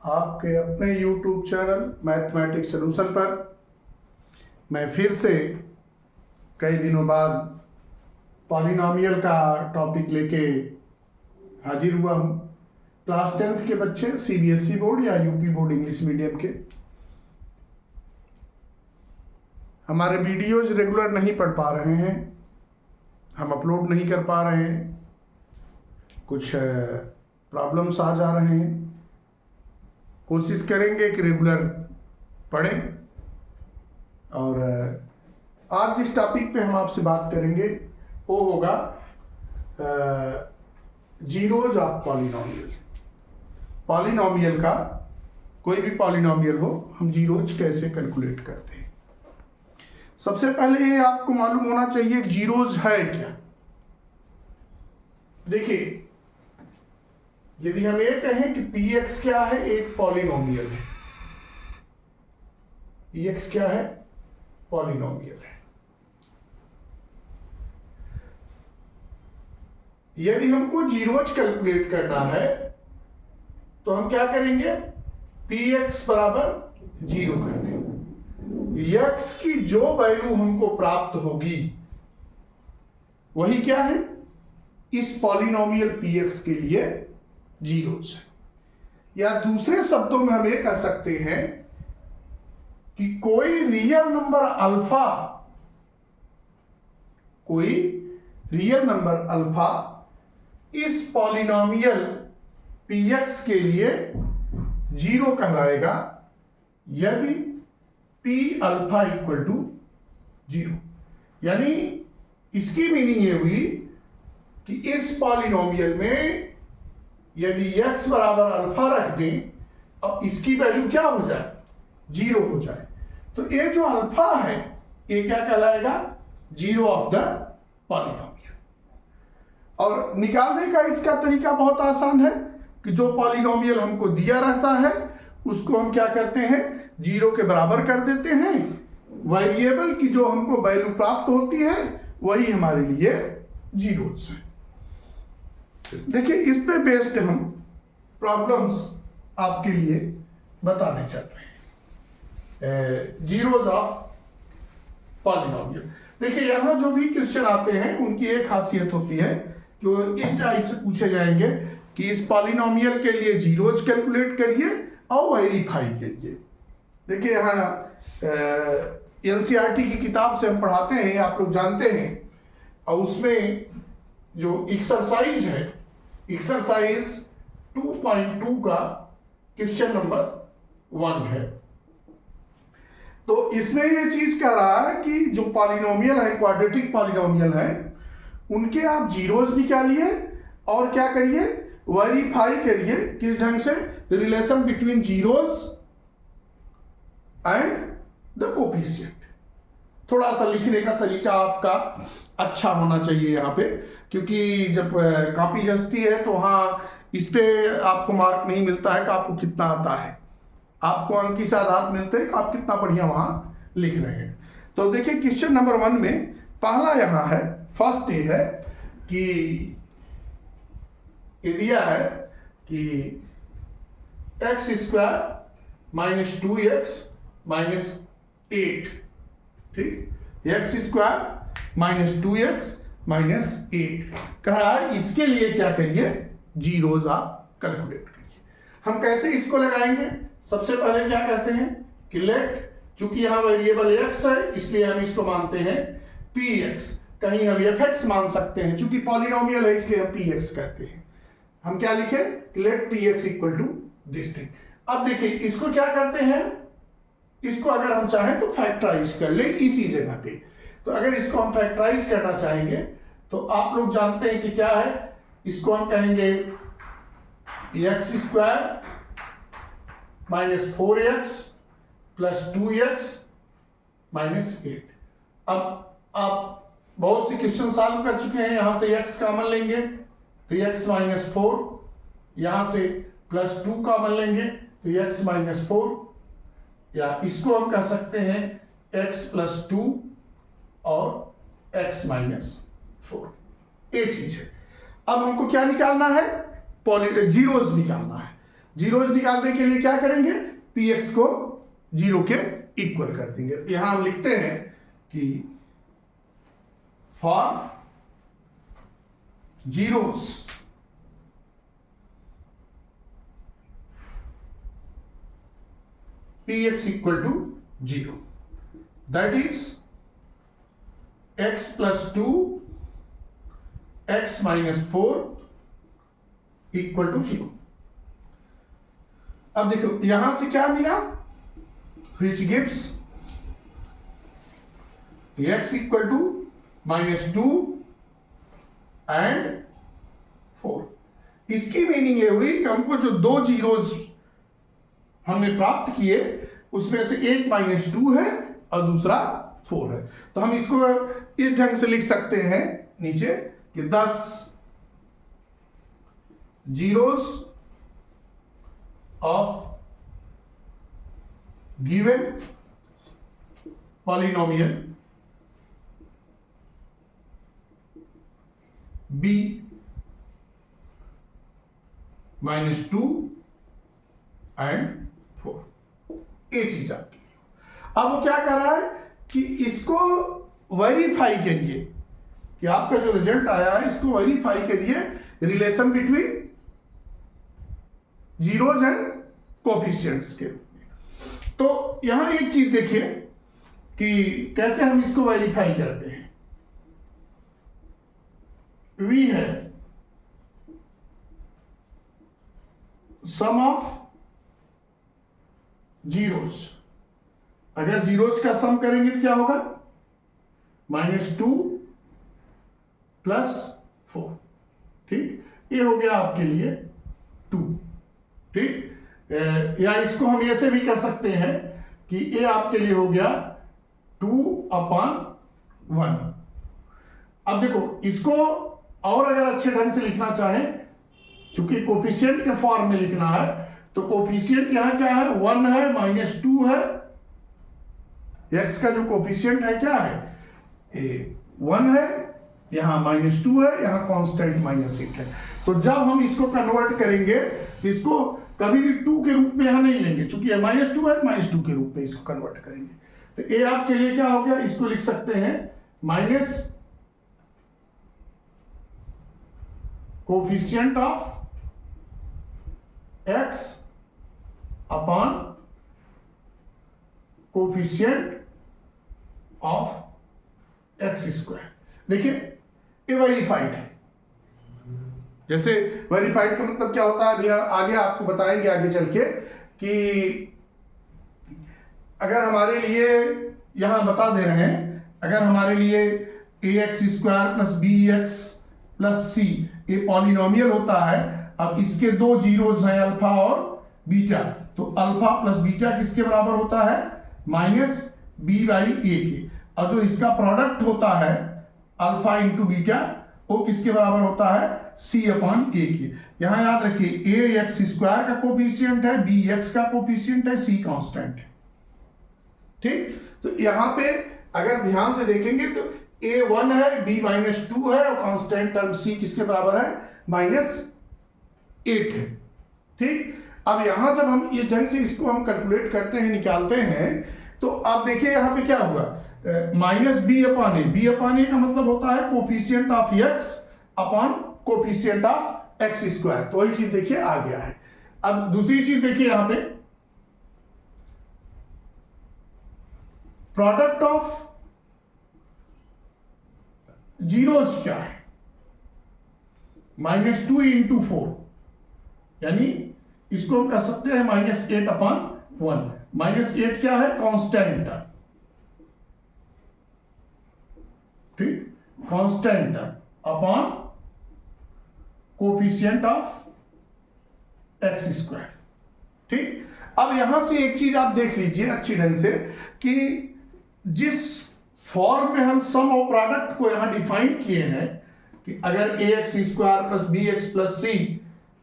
आपके अपने YouTube channel mathematics solution पर मैं फिर से कई दिनों बाद पॉलिनॉमियल का टॉपिक लेके हाजिर हुआ हूँ। क्लास 10th के बच्चे CBSE बोर्ड या UP बोर्ड इंग्लिश मीडियम के हमारे वीडियोज रेगुलर नहीं पढ़ पा रहे हैं, हम अपलोड नहीं कर पा रहे हैं, कुछ प्रॉब्लम्स आ जा रहे हैं। कोशिश करेंगे कि रेगुलर पढ़ें। और आज जिस टॉपिक पे हम आपसे बात करेंगे वो होगा जीरोज ऑफ पॉलिनॉमियल। पॉलिनॉमियल का कोई भी पॉलिनॉमियल हो, हम जीरोज कैसे कैलकुलेट करते हैं। सबसे पहले ये आपको मालूम होना चाहिए कि जीरोज है क्या। देखिए, यदि हम ये कहें कि px क्या है, एक पॉलिनॉमियल है। px क्या है? पॉलिनॉमियल है। यदि हमको जीरोज कैलकुलेट करना है तो हम क्या करेंगे? px बराबर 0 कर देंगे। x की जो वैल्यू हमको प्राप्त होगी वही क्या है? इस पॉलिनॉमियल px के लिए जीरोज है। या दूसरे शब्दों में हम ये कह सकते हैं कि कोई रियल नंबर अल्फा इस पॉलिनॉमियल px के लिए 0 कहलाएगा यदि p अल्फा इक्वल टू 0। यानी इसकी मीनिंग ये हुई कि इस पॉलिनॉमियल में यदि x बराबर अल्फा रख दें और इसकी वैल्यू क्या हो जाए? 0 हो जाए, तो ये जो अल्फा है ये क्या कहलाएगा? 0 ऑफ द पॉलिनॉमियल। और निकालने का इसका तरीका बहुत आसान है कि जो पॉलिनॉमियल हमको दिया रहता है उसको हम क्या करते हैं? 0 के बराबर कर देते हैं। वेरिएबल की जो हमको वैल्यू प्राप्त होती है वही हमारे लिए जीरोज है। देखिए, इस पे बेस्ड हम प्रॉब्लम्स आपके लिए बताने चल रहे हैं। Zeros of polynomial. देखिए, यहां जो भी क्वेश्चन आते हैं उनकी एक खासियत होती है कि वो इस टाइप से पूछे जाएंगे कि इस पॉलिनॉमियल के लिए जीरोज कैलकुलेट करिए और वेरीफाई करिए। देखिए, यहाँ NCERT की किताब से हम पढ़ाते हैं, आप लोग जानते हैं, और उसमें जो एक्सरसाइज है, एक्सरसाइज 2.2 का क्वेश्चन नंबर 1 है। तो इसमें ये चीज कह रहा है कि जो पॉलिनोमियल है, क्वाड्रेटिक पॉलिनोमियल है, उनके आप जीरोज निकालिए और क्या करिए? वेरीफाई करिए। किस ढंग से? Relation between zeros and the coefficient. थोड़ा सा लिखने का तरीका आपका अच्छा होना चाहिए यहाँ पे, क्योंकि जब कॉपी जचती है तो वहाँ इस पे आपको मार्क नहीं मिलता है कि आपको कितना आता है, आपको अंक के आधार मिलते हैं कि आप कितना बढ़िया वहाँ लिख रहे हैं। तो देखिए, क्वेश्चन नंबर 1 में पहला यहाँ है, फर्स्ट ये है कि ये दिया है कि x² - 2x - 8, ठीक, x² - 2x - 8 कह रहा है। इसके लिए क्या करिए? जीरोज आप कैलकुलेट करिए। हम कैसे इसको लगाएंगे? सबसे पहले क्या कहते हैं कि लेट, चूंकि यहां वेरिएबल x है इसलिए हम इसको मानते हैं px। कहीं हम fx मान सकते हैं, चूंकि पॉलिनॉमियल है इसलिए हम px कहते हैं। हम क्या लिखे? Let px equal to this thing. अब देखिए, इसको क्या करते हैं? इसको अगर हम चाहें तो फैक्टराइज कर ले इसी जगह पे। तो अगर इसको हम फैक्टराइज करना चाहेंगे तो आप लोग जानते हैं कि क्या है? इसको हम कहेंगे x² - 4x + 2x - 8। अब आप बहुत सी क्वेश्चन सॉल्व कर चुके हैं। यहां से x कॉमन लेंगे तो x - 4, यहां से +2 कॉमन लेंगे तो x - 4, या इसको हम कह सकते हैं x + 2 और x - 4। ये चीज है। अब हमको क्या निकालना है? जीरोज निकालना है। जीरोज निकालने के लिए क्या करेंगे, पी एक्स को 0 के इक्वल कर देंगे। यहां हम लिखते हैं कि for zeros px equal to 0, that is x plus 2 x minus 4 equal to 0। अब देखो यहां से क्या मिला, which gives x equal to -2 and 4। इसकी मीनिंग ये हुई कि हमको जो दो जीरोज हमने प्राप्त किए उसमें से एक -2 है और दूसरा 4 है। तो हम इसको इस ढंग से लिख सकते हैं नीचे कि 10 zeros of given polynomial b -2 and 4, ये चीज आपकी। अब वो क्या कर रहा है कि इसको वेरीफाई करिए कि आपका जो रिजल्ट आया है इसको वेरीफाई करिए relation between zeros and coefficients के रूप में। तो यहां एक चीज देखिए कि कैसे हम इसको वेरीफाई करते हैं। वी है सम ऑफ जीरोज, अगर जीरोज का सम करेंगे तो क्या होगा, -2 + 4, ठीक, ये हो गया आपके लिए 2, ठीक। या इसको हम ऐसे भी कर सकते हैं कि ये आपके लिए हो गया 2/1। अब देखो इसको और अगर अच्छे ढंग से लिखना चाहें, चूंकि कोफिशिएंट के फॉर्म में लिखना है तो कोफिशिएंट यहां क्या है, 1 है, -2 है। x का जो कोफिशिएंट है क्या है, 1 है, यहां -2 है, यहां कांस्टेंट -8 है। तो जब हम इसको कन्वर्ट करेंगे तो इसको कभी भी 2 के रूप में यहां नहीं लेंगे, चूंकि -2 है, -2 के रूप में इसको कन्वर्ट करेंगे। तो ये आपके लिए क्या हो गया, इसको लिख सकते हैं minus coefficient of x upon coefficient of x²। देखिए ये वेरीफाइड है। जैसे वेरीफाइड का मतलब क्या होता है अभी आगे आपको बताएंगे आगे चल के कि अगर हमारे लिए यहां बता दे रहे हैं, अगर हमारे लिए ax² + bx + c ये पॉलिनोमियल होता है, अब इसके दो जीरोज हैं अल्फा और बीटा, तो अल्फा प्लस बीटा किसके बराबर होता है, -b/a के, और जो इसका प्रोडक्ट होता है अल्फा इंटू बीटा वो किसके बराबर होता है, c/a के। यहां याद रखिए ax² का कोफिशिएंट है, bx का कोफिशिएंट है, c कांस्टेंट है, ठीक। तो यहां पे अगर ध्यान से देखेंगे तो a 1 है, b -2 है और कांस्टेंट टर्म c किसके बराबर है, -8 है, ठीक। अब यहां जब हम इस ढंग से इसको हम कैलकुलेट करते हैं, निकालते हैं, तो आप देखिए यहां पे क्या हुआ, -b/a। b/a का मतलब होता है coefficient of x upon coefficient of x²। तो वही चीज देखिए आ गया है। अब दूसरी चीज देखिए यहां पे प्रोडक्ट ऑफ जीरोज क्या है, -2 × 4, यानी इसको हम कह सकते हैं -8/1। -8 क्या है, कांस्टेंट, ठीक, constant upon coefficient of x², ठीक। अब यहां से एक चीज आप देख लीजिए अच्छी ढंग से कि जिस फॉर्म में हम सम ऑफ प्रोडक्ट को यहां डिफाइन किए हैं कि अगर ax² + bx + c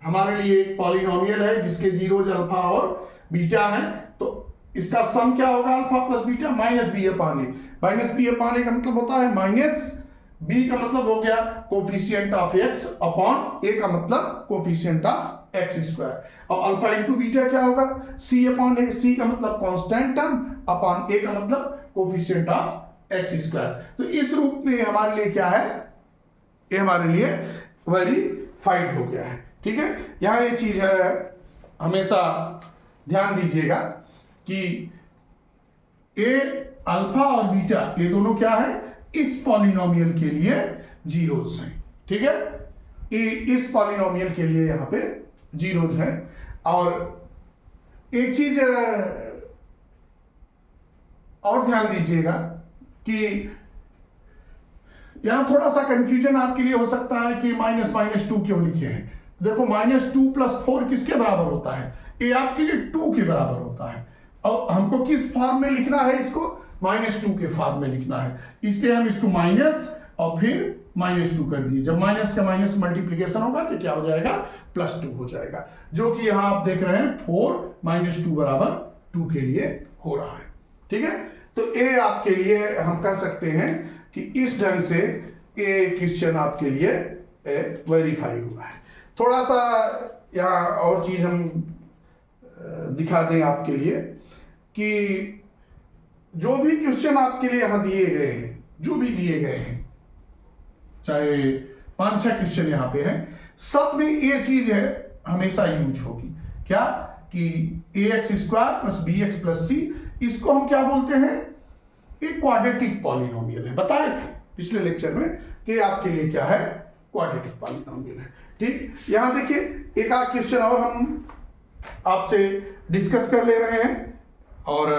हमारे लिए एक पॉलिनोमियल है जिसके जीरोज अल्फा और बीटा हैं, तो इसका सम क्या होगा, alpha plus beta -b/a। -b/a का मतलब होता है -b का मतलब हो गया coefficient of x upon a का मतलब कोफिशिएंट ऑफ x²। और अल्फा इंटू बीटा क्या होगा, सी अपॉन ए, सी का मतलब कांस्टेंट टर्म अपॉन ए का मतलब कोफिशिएंट ऑफ एक्स स्क्वायर। तो इस रूप में हमारे लिए क्या है, ये हमारे लिए वेरीफाइड हो गया है। ठीक है, यहां ये चीज है, हमेशा ध्यान दीजिएगा कि ए अल्फा और बीटा ये दोनों क्या है, इस पॉलिनोमियल के लिए जीरोस हैं। ठीक है, इस पॉलिनोमियल के लिए यहां पे जीरोस हैं। और एक चीज और ध्यान दीजिएगा कि यहां थोड़ा सा कंफ्यूजन आपके लिए हो सकता है कि माइनस माइनस टू क्यों लिखे हैं। देखो -2 + 4 किसके बराबर होता है, ये आपके लिए 2 के बराबर होता है। और हमको किस फॉर्म में लिखना है, इसको -2 के फॉर्म में लिखना है, इसलिए हम इसको माइनस और फिर -2 कर दिए। जब माइनस का माइनस मल्टीप्लीकेशन होगा तो क्या हो जाएगा, +2 हो जाएगा, जो कि यहां आप देख रहे हैं 4 - 2 बराबर 2 के लिए हो रहा है। ठीक है, तो ए आपके लिए हम कह सकते हैं कि इस ढंग से ए क्वेश्चन आपके लिए वेरीफाई हुआ है। थोड़ा सा यहाँ और चीज हम दिखा दें आपके लिए कि जो भी क्वेश्चन आपके लिए यहाँ दिए गए हैं, जो भी दिए गए हैं, चाहे 5-6 क्वेश्चन यहाँ पे हैं, सब में ये चीज है हमेशा यूज होगी, क्या कि ax² + bx + c, इसको हम क्या बोलते हैं, एक क्वाड्रेटिक पॉलिनोमियल है। बताए थे पिछले लेक्चर में कि आपके लिए क्या है, क्वाड्रेटिक पॉलिनोमियल है। ठीक, यहां देखिए एक आध क्वेश्चन और हम आपसे डिस्कस कर ले रहे हैं, और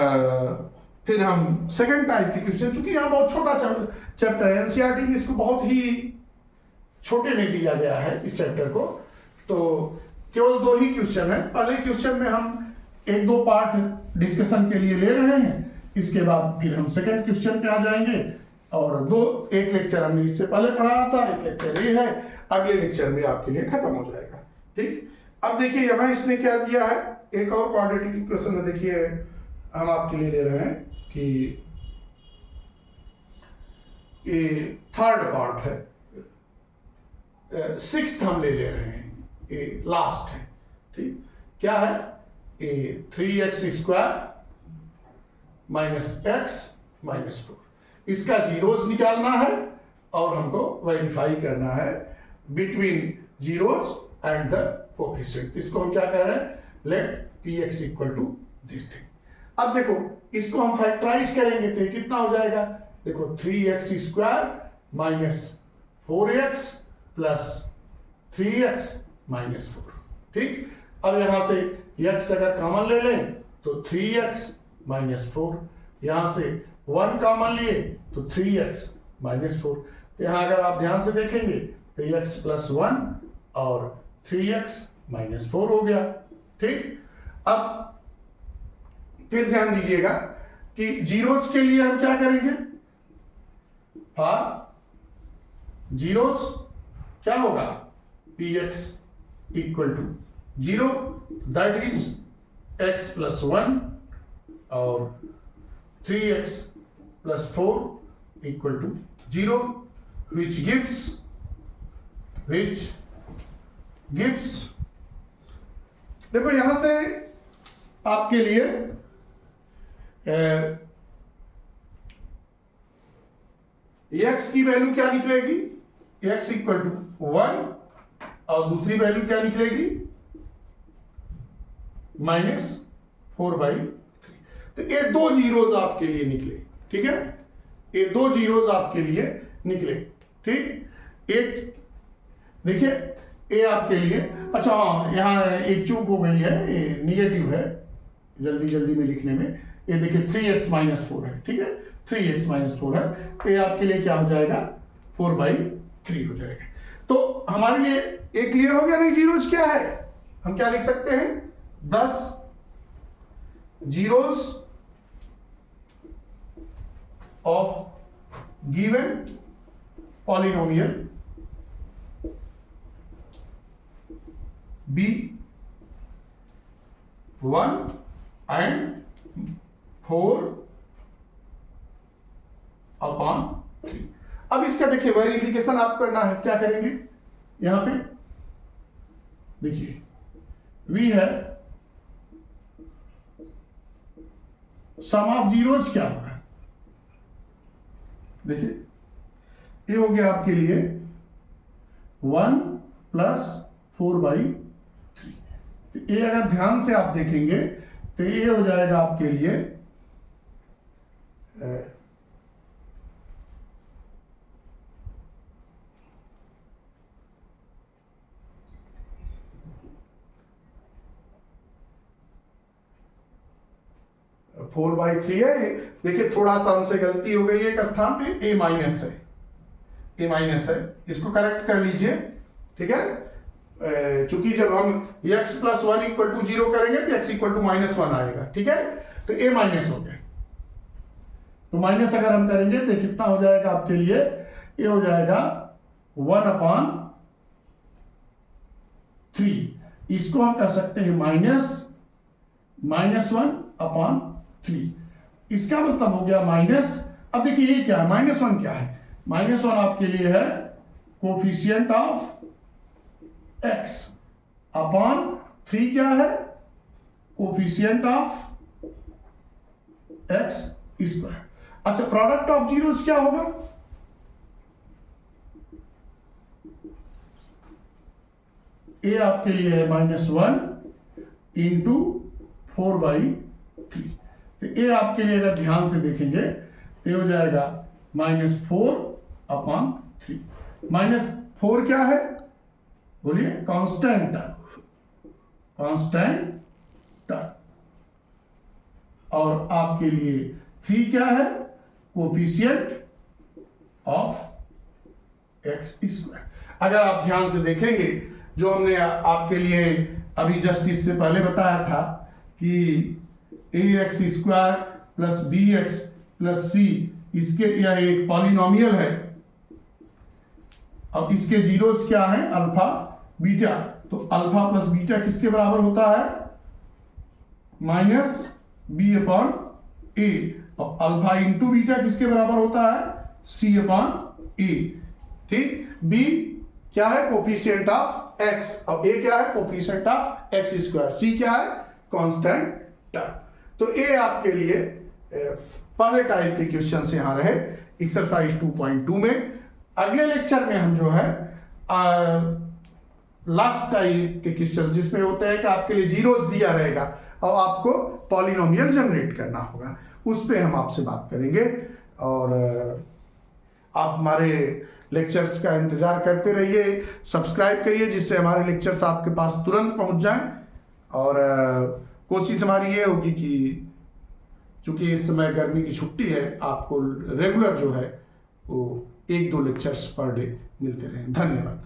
फिर हम सेकंड टाइप के क्वेश्चन, चूंकि यहां बहुत छोटा चैप्टर है, एनसीईआरटी में इसको बहुत ही छोटे में दिया गया है इस चैप्टर को, तो केवल 2 ही क्वेश्चन है। पहले क्वेश्चन में हम 1-2 पार्ट डिस्कशन के लिए ले रहे हैं, इसके बाद फिर हम सेकंड क्वेश्चन पे आ जाएंगे, और एक लेक्चर हमने इससे पहले पढ़ाया था, एक लेक्चर ये है, अगले लेक्चर में आपके लिए खत्म हो जाएगा। ठीक, अब देखिए यहां इसने क्या दिया है, एक और क्वाड्रेटिक इक्वेशन में देखिए हम आपके लिए ले रहे हैं कि ये थर्ड पार्ट है, 6th हम ले रहे हैं, ये लास्ट है। ठीक, क्या है, ये 3x² - x - 4, इसका जीरोस निकालना है और हमको वेरीफाई करना है between zeros and the coefficient. इसको हम क्या कह रहे हैं, लेट px = दिस थिंग। अब देखो इसको हम फैक्टराइज करेंगे तो कितना हो जाएगा, देखो 3x² - 4x + 3x - 4। ठीक, अब यहां से x अगर कॉमन ले लें तो 3x - 4, यहां से 1 कॉमन लिए तो 3x - 4। तो यहां अगर आप ध्यान से देखेंगे तो x + 1 और 3x - 4 हो गया। ठीक, अब फिर ध्यान दीजिएगा कि जीरोस के लिए हम क्या करेंगे, जीरोस क्या होगा, px = 0, दैट इज x + 1 और 3x + 4 = 0, which gives देखो यहां से आपके लिए x की वैल्यू क्या निकलेगी, x = 1 और दूसरी वैल्यू क्या निकलेगी, -4/3। तो ये 2 जीरोस आपके लिए निकले। ठीक है, ये 2 जीरोस आपके लिए निकले। ठीक, एक देखिए ये आपके लिए, अच्छा हाँ यहाँ एक चूक हो गई है, ये निगेटिव है जल्दी में लिखने में, ये देखिए 3x - 4 है। ठीक है, 3x - 4 है, तो ये आपके लिए क्या हो जाएगा, 4/3 हो जाएगा। तो हमारे लिए ये क्लियर हो गया नहीं, जीरोस क्या है, हम क्या लिख सकते हैं, 10 zeros of given polynomial b1 and 4/3। अब इसका देखिए वेरिफिकेशन आप करना है, क्या करेंगे, यहां पे देखिए v है, सम ऑफ जीरोज क्या होगा, देखिए ये हो गया आपके लिए 1 + 4/3। तो ये अगर ध्यान से आप देखेंगे तो ये हो जाएगा आपके लिए 4/3 है। देखिए थोड़ा सा हमसे गलती हो गई है, एक स्थान पे a माइनस है, a माइनस है, इसको करेक्ट कर लीजिए, ठीक है। चूंकि जब हम x + 1 = 0 करेंगे तो x = -1 आएगा, ठीक है। तो a माइनस हो गया, तो माइनस अगर हम करेंगे तो कितना हो जाएगा आपके लिए, ये हो जाएगा 1/3। इसको हम कह सकते हैं -1/3। इसका मतलब हो गया माइनस। अब देखिए ये क्या है, -1 क्या है, -1 आपके लिए है कोफिशिएंट ऑफ x अपॉन 3 क्या है, कोफिशिएंट ऑफ x स्क्वायर। अच्छा, प्रोडक्ट ऑफ जीरोस क्या होगा, ए आपके लिए है -1 × 4/3। तो ये आपके लिए अगर ध्यान से देखेंगे तो हो जाएगा -4/3। -4 क्या है बोलिए, कांस्टेंट टर्म। और आपके लिए 3 क्या है, कोफिशिएंट ऑफ x स्क्वायर। अगर आप ध्यान से देखेंगे जो हमने आपके लिए अभी जस्ट इससे पहले बताया था कि ax² + bx + c, इसके यह एक पॉलिनोमियल है और इसके जीरोस क्या है, अल्फा बीटा। तो अल्फा + बीटा किसके बराबर होता है, -b/a। और अल्फा × बीटा किसके बराबर होता है, c/a। ठीक, b क्या है, कोफिशिएंट ऑफ x, और a क्या है, कोफिशिएंट ऑफ x², c क्या है, कांस्टेंट टर्म। तो ये आपके लिए पहले टाइप के क्वेश्चन यहां रहे एक्सरसाइज 2.2 में। अगले लेक्चर में हम जो है लास्ट टाइप के क्वेश्चन जिसमें होते हैं कि आपके लिए जीरोस दिया रहेगा और आपको पॉलिनोमियल जनरेट करना होगा, उस पे हम आपसे बात करेंगे। और आप हमारे लेक्चर्स का इंतजार करते रहिए, सब्सक्राइब करिए जिससे हमारे लेक्चर्स आपके पास तुरंत पहुंच जाएं। और कोशिश हमारी ये होगी कि चूंकि इस समय गर्मी की छुट्टी है, आपको रेगुलर जो है वो 1-2 लेक्चर्स पर डे मिलते रहें। धन्यवाद।